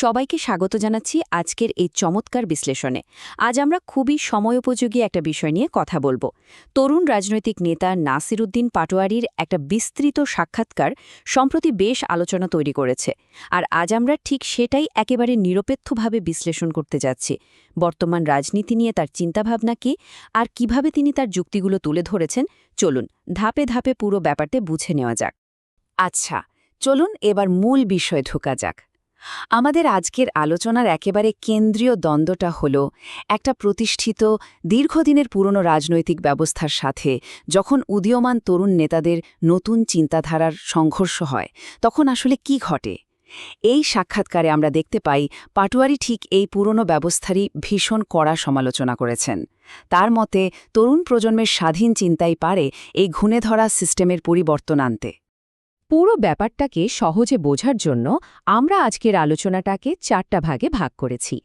সবাইকে স্বাগত জানাচ্ছি আজকের এই চমৎকার বিশ্লেষণে। আজ আমরা খুবই সময়োপযোগী একটা বিষয় নিয়ে কথা বলবো। তরুণ রাজনৈতিক নেতা নাসির উদ্দিন পাটোয়ারির একটা বিস্তৃত সাক্ষাৎকার সম্প্রতি বেশ আলোচনা তৈরি করেছে। আর আজ আমরা ঠিক সেটাই একেবারে নিরপেক্ষভাবে বিশ্লেষণ করতে যাচ্ছি। বর্তমান রাজনীতি নিয়ে তার চিন্তাভাবনা কি, আর কিভাবে তিনি তার যুক্তিগুলো তুলে ধরেছেন, চলুন ধাপে ধাপে পুরো ব্যাপারটা বুঝে নেওয়া যাক। আচ্ছা, চলুন এবার মূল বিষয়ে ঢোকা যাক। আমাদের আজকের আলোচনার একেবারে কেন্দ্রীয় দ্বন্দ্বটা হল একটা প্রতিষ্ঠিত দীর্ঘদিনের পুরনো রাজনৈতিক ব্যবস্থার সাথে যখন উদীয়মান তরুণ নেতাদের নতুন চিন্তাধারার সংঘর্ষ হয়, তখন আসলে কি ঘটে। এই সাক্ষাৎকারে আমরা দেখতে পাই পাটোয়ারি ঠিক এই পুরনো ব্যবস্থারই ভীষণ কড়া সমালোচনা করেছেন। তার মতে তরুণ প্রজন্মের স্বাধীন চিন্তাই পারে এই ঘুণে ধরা সিস্টেমের পরিবর্তন আনতে। পুরো ব্যাপারটাকে সহজে বোঝার জন্য আমরা আজকের আলোচনাটাকে 4টা ভাগে ভাগ করেছি।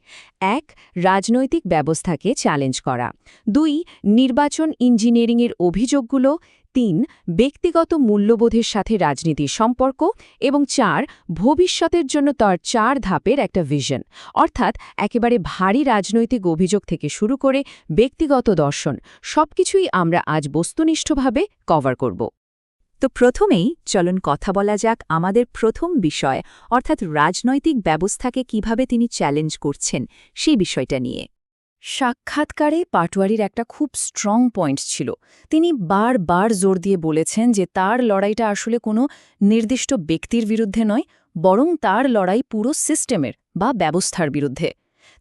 1. রাজনৈতিক ব্যবস্থাকে চ্যালেঞ্জ করা। 2. নির্বাচন ইঞ্জিনিয়ারিংয়ের অভিযোগগুলো। 3. ব্যক্তিগত মূল্যবোধের সাথে রাজনীতির সম্পর্ক। এবং 4. ভবিষ্যতের জন্য তার 4 ধাপের একটা ভিশন, অর্থাৎ একেবারে ভারী রাজনৈতিক অভিযোগ থেকে শুরু করে ব্যক্তিগত দর্শন, সবকিছুই আমরা আজ বস্তুনিষ্ঠভাবে কভার করব। তো প্রথমেই চলুন কথা বলা যাক আমাদের প্রথম বিষয়, অর্থাৎ রাজনৈতিক ব্যবস্থাকে কিভাবে তিনি চ্যালেঞ্জ করছেন সেই বিষয়টা নিয়ে। সাক্ষাৎকারে পাটোয়ারির একটা খুব স্ট্রং পয়েন্ট ছিল। তিনি বারবার জোর দিয়ে বলেছেন যে তার লড়াইটা আসলে কোনো নির্দিষ্ট ব্যক্তির বিরুদ্ধে নয়, বরং তার লড়াই পুরো সিস্টেমের বা ব্যবস্থার বিরুদ্ধে।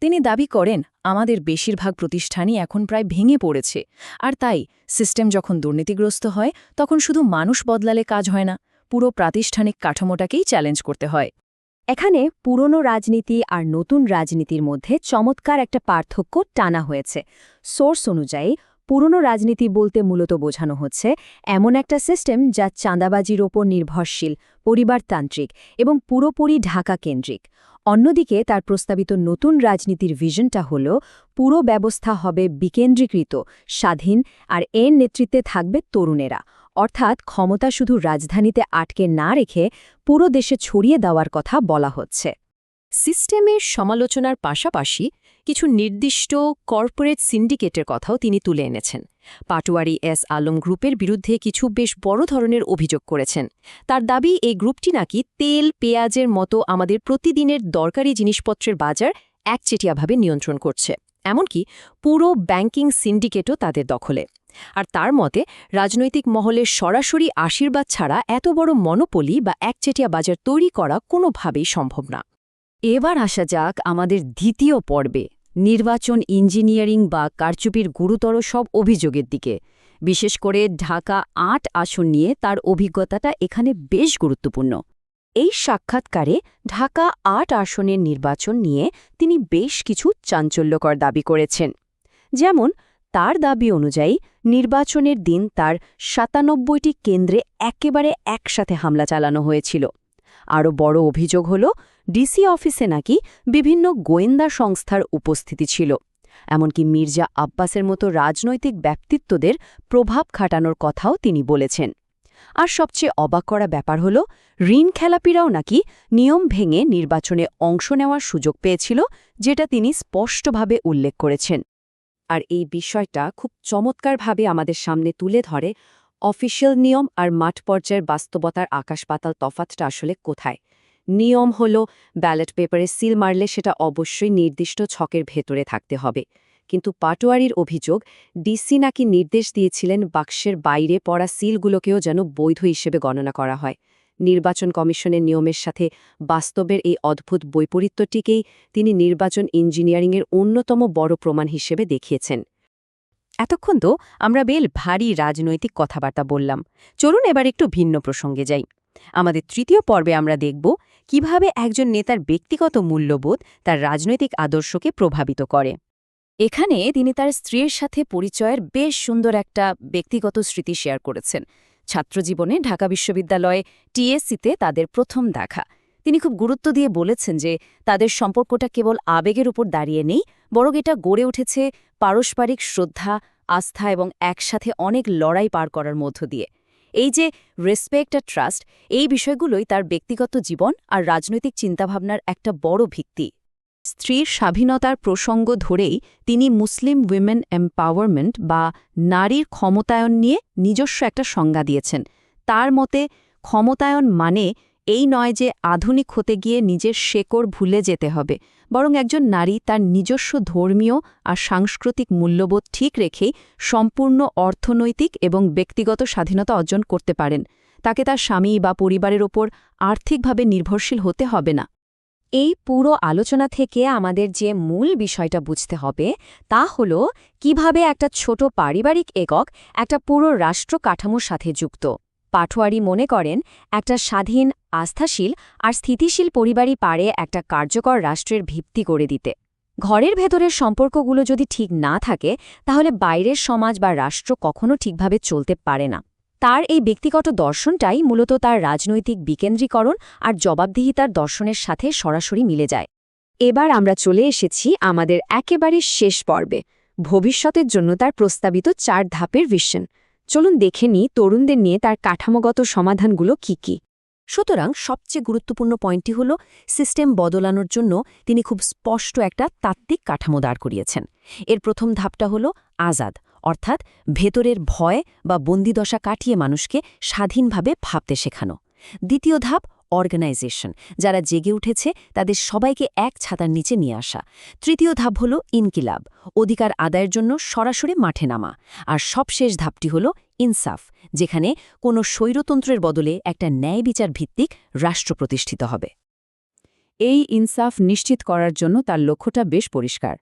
তিনি দাবি করেন আমাদের বেশিরভাগ প্রতিষ্ঠানই এখন প্রায় ভেঙে পড়েছে, আর তাই সিস্টেম যখন দুর্নীতিগ্রস্ত হয় তখন শুধু মানুষ বদলালে কাজ হয় না, পুরো প্রাতিষ্ঠানিক কাঠামোটাকেই চ্যালেঞ্জ করতে হয়। এখানে পুরনো রাজনীতি আর নতুন রাজনীতির মধ্যে চমৎকার একটা পার্থক্য টানা হয়েছে। সোর্স অনুযায়ী পুরনো রাজনীতি বলতে মূলত বোঝানো হচ্ছে এমন একটা সিস্টেম যা চাঁদাবাজির ওপর নির্ভরশীল, পরিবারতান্ত্রিক এবং পুরোপুরি ঢাকা কেন্দ্রিক। অন্যদিকে তার প্রস্তাবিত নতুন রাজনীতির ভিশনটা হল পুরো ব্যবস্থা হবে বিকেন্দ্রীকৃত, স্বাধীন, আর এর নেতৃত্বে থাকবে তরুণেরা, অর্থাৎ ক্ষমতা শুধু রাজধানীতে আটকে না রেখে পুরো দেশে ছড়িয়ে দেওয়ার কথা বলা হচ্ছে। সিস্টেমের সমালোচনার পাশাপাশি কিছু নির্দিষ্ট কর্পোরেট সিন্ডিকেটের কথাও তিনি তুলে এনেছেন। পাটোয়ারি এস আলম গ্রুপের বিরুদ্ধে কিছু বেশ বড় ধরনের অভিযোগ করেছেন। তার দাবি এই গ্রুপটি নাকি তেল, পেঁয়াজের মতো আমাদের প্রতিদিনের দরকারি জিনিসপত্রের বাজার একচেটিয়াভাবে নিয়ন্ত্রণ করছে, এমনকি পুরো ব্যাংকিং সিন্ডিকেটও তাদের দখলে। আর তার মতে রাজনৈতিক মহলের সরাসরি আশীর্বাদ ছাড়া এত বড় মনোপলি বা একচেটিয়া বাজার তৈরি করা কোনোভাবেই সম্ভব না। এবার আসা যাক আমাদের দ্বিতীয় পর্বে, নির্বাচন ইঞ্জিনিয়ারিং বা কারচুপির গুরুতর সব অভিযোগের দিকে। বিশেষ করে ঢাকা ৮ আসন নিয়ে তার অভিজ্ঞতাটা এখানে বেশ গুরুত্বপূর্ণ। এই সাক্ষাৎকারে ঢাকা ৮ আসনের নির্বাচন নিয়ে তিনি বেশ কিছু চাঞ্চল্যকর দাবি করেছেন। যেমন তার দাবি অনুযায়ী নির্বাচনের দিন তার ৯৭টি কেন্দ্রে একেবারে একসাথে হামলা চালানো হয়েছিল। আরও বড় অভিযোগ হল ডিসি অফিসে নাকি বিভিন্ন গোয়েন্দা সংস্থার উপস্থিতি ছিল, এমনকি মির্জা আব্বাসের মতো রাজনৈতিক ব্যক্তিত্বদের প্রভাব খাটানোর কথাও তিনি বলেছেন। আর সবচেয়ে অবাক করা ব্যাপার হল ঋণ খেলাপিরাও নাকি নিয়ম ভেঙে নির্বাচনে অংশ নেওয়ার সুযোগ পেয়েছিল, যেটা তিনি স্পষ্টভাবে উল্লেখ করেছেন। আর এই বিষয়টা খুব চমৎকারভাবে আমাদের সামনে তুলে ধরে অফিসিয়াল নিয়ম আর মাঠ পর্যায়ের বাস্তবতার আকাশ-পাতাল তফাৎটা আসলে কোথায়। নিয়ম হল ব্যালট পেপারে সিল মারলে সেটা অবশ্যই নির্দিষ্ট ছকের ভেতরে থাকতে হবে, কিন্তু পাটোয়ারির অভিযোগ ডিসি নাকি নির্দেশ দিয়েছিলেন বাক্সের বাইরে পড়া সিলগুলোকেও যেন বৈধ হিসেবে গণনা করা হয়। নির্বাচন কমিশনের নিয়মের সাথে বাস্তবের এই অদ্ভুত বৈপরীত্যটিকেই তিনি নির্বাচন ইঞ্জিনিয়ারিংয়ের অন্যতম বড় প্রমাণ হিসেবে দেখিয়েছেন। এতক্ষণ তো আমরা বেশ ভারী রাজনৈতিক কথাবার্তা বললাম। চলুন এবার একটু ভিন্ন প্রসঙ্গে যাই। আমাদের তৃতীয় পর্বে আমরা দেখব কিভাবে একজন নেতার ব্যক্তিগত মূল্যবোধ তার রাজনৈতিক আদর্শকে প্রভাবিত করে। এখানে তিনি তার স্ত্রীর সাথে পরিচয়ের বেশ সুন্দর একটা ব্যক্তিগত স্মৃতি শেয়ার করেছেন। ছাত্রজীবনে ঢাকা বিশ্ববিদ্যালয়ে টিএসসিতে তাদের প্রথম দেখা। তিনি খুব গুরুত্ব দিয়ে বলেছেন যে তাদের সম্পর্কটা কেবল আবেগের উপর দাঁড়িয়ে নেই, বরং এটা গড়ে উঠেছে পারস্পরিক শ্রদ্ধা, আস্থা এবং একসাথে অনেক লড়াই পার করার মধ্য দিয়ে। এই যে রেসপেক্ট আর ট্রাস্ট, এই বিষয়গুলোই তার ব্যক্তিগত জীবন আর রাজনৈতিক চিন্তাভাবনার একটা বড় ভিত্তি। স্ত্রীর স্বাধীনতার প্রসঙ্গ ধরেই তিনি মুসলিম উইমেন এম্পাওয়ারমেন্ট বা নারীর ক্ষমতায়ন নিয়ে নিজস্ব একটা সংজ্ঞা দিয়েছেন। তার মতে ক্ষমতায়ন মানে এই নয় যে আধুনিক হতে গিয়ে নিজের শেকড় ভুলে যেতে হবে, বরং একজন নারী তার নিজস্ব ধর্মীয় আর সাংস্কৃতিক মূল্যবোধ ঠিক রেখেই সম্পূর্ণ অর্থনৈতিক এবং ব্যক্তিগত স্বাধীনতা অর্জন করতে পারেন। তাকে তার স্বামী বা পরিবারের ওপর আর্থিকভাবে নির্ভরশীল হতে হবে না। এই পুরো আলোচনা থেকে আমাদের যে মূল বিষয়টা বুঝতে হবে তা হল কিভাবে একটা ছোট পারিবারিক একক একটা পুরো রাষ্ট্র কাঠামোর সাথে যুক্ত। পাটোয়ারি মনে করেন একটা স্বাধীন, আস্থাশীল আর স্থিতিশীল পরিবারই পারে একটা কার্যকর রাষ্ট্রের ভিত্তি করে দিতে। ঘরের ভেতরের সম্পর্কগুলো যদি ঠিক না থাকে তাহলে বাইরের সমাজ বা রাষ্ট্র কখনো ঠিকভাবে চলতে পারে না। তার এই ব্যক্তিগত দর্শনটাই মূলত তার রাজনৈতিক বিকেন্দ্রীকরণ আর জবাবদিহিতার দর্শনের সাথে সরাসরি মিলে যায়। এবার আমরা চলে এসেছি আমাদের একেবারে শেষ পর্বে, ভবিষ্যতের জন্য তার প্রস্তাবিত 4 ধাপের ভিশন। চলুন দেখে নিই তরুণদের নিয়ে তার কাঠামোগত সমাধানগুলো কি কি। সুতরাং সবচেয়ে গুরুত্বপূর্ণ পয়েন্টটি হল সিস্টেম বদলানোর জন্য তিনি খুব স্পষ্ট একটা তাত্ত্বিক কাঠামো দাঁড় করিয়েছেন। এর প্রথম ধাপটা হল আজাদ, অর্থাৎ ভেতরের ভয় বা বন্দিদশা কাটিয়ে মানুষকে স্বাধীনভাবে ভাবতে শেখানো। দ্বিতীয় ধাপ অর্গানাইজেশন, যারা জেগে উঠেছে তাদের সবাইকে এক ছাতার নিচে নিয়ে আসা। তৃতীয় ধাপ হল ইনকিলাব, অধিকার আদায়ের জন্য সরাসরি মাঠে নামা। আর সবশেষ ধাপটি হল ইনসাফ, যেখানে কোনো স্বৈরতন্ত্রের বদলে একটা ন্যায় বিচার ভিত্তিক রাষ্ট্র প্রতিষ্ঠিত হবে। এই ইনসাফ নিশ্চিত করার জন্য তার লক্ষ্যটা বেশ পরিষ্কার।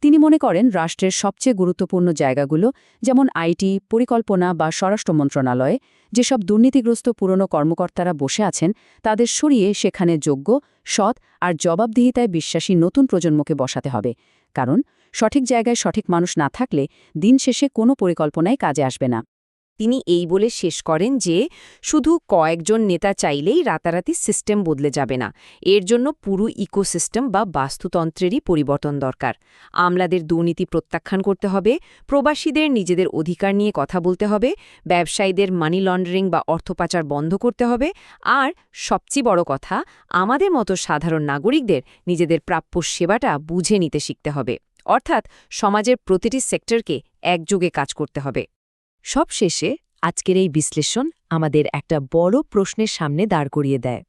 তিনি মনে করেন রাষ্ট্রের সবচেয়ে গুরুত্বপূর্ণ জায়গাগুলো, যেমন আইটি, পরিকল্পনা বা স্বরাষ্ট্র মন্ত্রণালয়ে যেসব দুর্নীতিগ্রস্ত পুরনো কর্মকর্তারা বসে আছেন, তাদের সরিয়ে সেখানে যোগ্য, সৎ আর জবাবদিহিতায় বিশ্বাসী নতুন প্রজন্মকে বসাতে হবে। কারণ সঠিক জায়গায় সঠিক মানুষ না থাকলে দিন শেষে কোনো পরিকল্পনাই কাজে আসবে না। তিনি এই বলে শেষ করেন যে শুধু কয়েকজন নেতা চাইলেই রাতারাতি সিস্টেম বদলে যাবে না, এর জন্য পুরো ইকোসিস্টেম বা বাস্তুতন্ত্রেরই পরিবর্তন দরকার। আমলাদের দুর্নীতি প্রত্যাখ্যান করতে হবে, প্রবাসীদের নিজেদের অধিকার নিয়ে কথা বলতে হবে, ব্যবসায়ীদের মানি লন্ডারিং বা অর্থ পাচার বন্ধ করতে হবে, আর সবচেয়ে বড় কথা, আমাদের মতো সাধারণ নাগরিকদের নিজেদের প্রাপ্য সেবাটা বুঝে নিতে শিখতে হবে। অর্থাৎ সমাজের প্রতিটি সেক্টরকে একযোগে কাজ করতে হবে। সবশেষে আজকের এই বিশ্লেষণ আমাদের একটা বড় প্রশ্নের সামনে দাঁড় করিয়ে দেয়।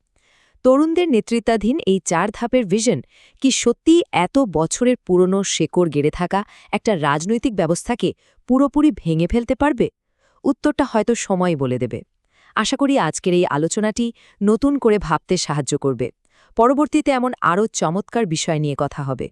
তরুণদের নেতৃত্বাধীন এই 4 ধাপের ভিশন কি সত্যিই এত বছরের পুরনো শেকড় গেড়ে থাকা একটা রাজনৈতিক ব্যবস্থাকে পুরোপুরি ভেঙে ফেলতে পারবে? উত্তরটা হয়তো সময় বলে দেবে। আশা করি আজকের এই আলোচনাটি নতুন করে ভাবতে সাহায্য করবে। পরবর্তীতে এমন আরও চমৎকার বিষয় নিয়ে কথা হবে।